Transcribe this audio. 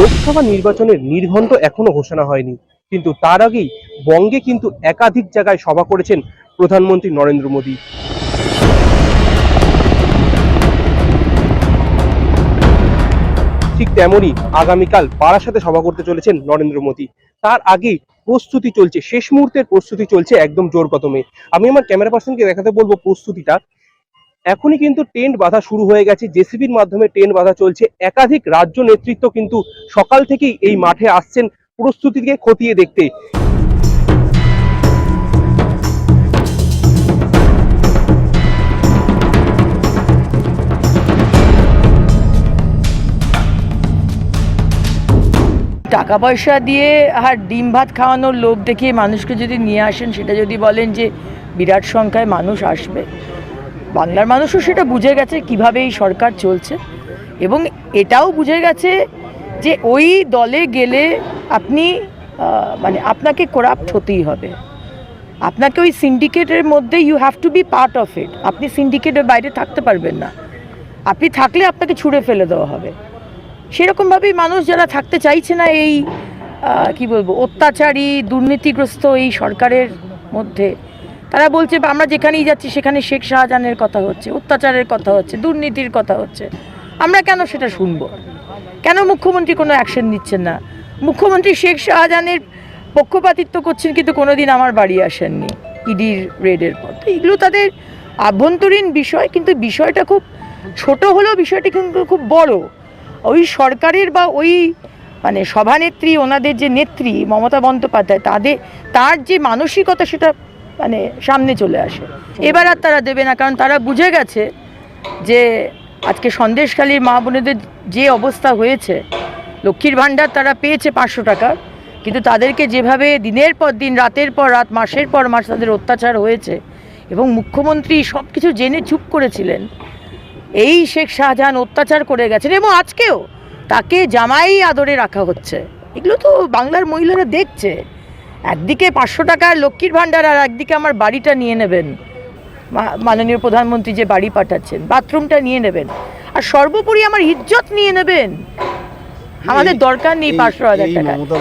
লোকসভা নির্বাচনের নির্ঘণ্ট এখনো ঘোষণা হয়নি, কিন্তু তার আগেই বঙ্গে কিন্তু একাধিক জায়গায় সভা করেছেন প্রধানমন্ত্রী নরেন্দ্র মোদী। ঠিক তেমনই আগামীকাল বারাসাতে সভা করতে চলেছেন নরেন্দ্র মোদী। তার আগে প্রস্তুতি চলছে, শেষ মুহূর্তের প্রস্তুতি চলছে একদম জোর কদমে। আমি আমার ক্যামেরা পার্সনকে দেখাতে বলবো প্রস্তুতিটা। এখনই কিন্তু টেন্ট বাঁধা শুরু হয়ে গেছে, জেসিবির মাধ্যমে টেন্ট বাঁধা চলছে। একাধিক রাজ্য নেতৃত্ব কিন্তু সকাল থেকেই এই মাঠে আসছেন প্রস্তুতিকে খতিয়ে দেখতে। টাকা পয়সা দিয়ে আর ডিম ভাত খাওয়ানোর লোভ দেখিয়ে মানুষকে যদি নিয়ে আসেন, সেটা যদি বলেন যে বিরাট সংখ্যায় মানুষ আসবে, বাংলার মানুষও সেটা বুঝে গেছে কিভাবে এই সরকার চলছে, এবং এটাও বুঝে গেছে যে ওই দলে গেলে আপনি আপনাকে করাপ্ট হতেই হবে, আপনাকে ওই সিন্ডিকেটের মধ্যে you have to be part of it. আপনি সিন্ডিকেটের বাইরে থাকতে পারবেন না, আপনি থাকলে আপনাকে ছুঁড়ে ফেলে দেওয়া হবে। সেরকমভাবেই মানুষ যারা থাকতে চাইছে না এই কি বলবো অত্যাচারী দুর্নীতিগ্রস্ত এই সরকারের মধ্যে, তারা বলছে আমরা যেখানেই যাচ্ছি সেখানে শেখ শাহজাহানের কথা হচ্ছে, অত্যাচারের কথা হচ্ছে, দুর্নীতির কথা হচ্ছে। আমরা কেন সেটা শুনবো? কেন মুখ্যমন্ত্রী কোনো অ্যাকশন নিচ্ছেন না? মুখ্যমন্ত্রী শেখ শাহজাহানের পক্ষপাতিত্ব করছেন, কিন্তু কোনোদিন আমার বাড়ি আসেননি ইডির রেডের পর। তো এগুলো তাদের আভ্যন্তরীণ বিষয়, কিন্তু বিষয়টা খুব ছোট হলেও বিষয়টা কিন্তু খুব বড়। ওই সরকারের বা ওই সভানেত্রী, ওনাদের যে নেত্রী মমতা বন্দ্যোপাধ্যায়, তার যে মানসিকতা সেটা সামনে চলে আসে। এবার আর তারা দেবে না, কারণ তারা বুঝে গেছে যে আজকে সন্দেশখালীর মা বোনেদের যে অবস্থা হয়েছে, লক্ষ্মীর ভাণ্ডার তারা পেয়েছে 500 টাকা, কিন্তু তাদেরকে যেভাবে দিনের পর দিন, রাতের পর রাত, মাসের পর মাস তাদের অত্যাচার হয়েছে, এবং মুখ্যমন্ত্রী সব কিছু জেনে চুপ করেছিলেন। এই শেখ শাহজাহান অত্যাচার করে গেছেন, এবং আজকেও তাকে জামাই আদরে রাখা হচ্ছে। এগুলো তো বাংলার মহিলারা দেখছে। একদিকে 500 টাকার লক্ষ্মীর ভাণ্ডার, আর একদিকে আমার বাড়িটা নিয়ে নেবেন, মাননীয় প্রধানমন্ত্রী যে বাড়ি পাঠাচ্ছেন, বাথরুমটা নিয়ে নেবেন, আর সর্বোপরি আমার ইজ্জত নিয়ে নেবেন। আমাদের দরকার নেই 500,000 টাকা।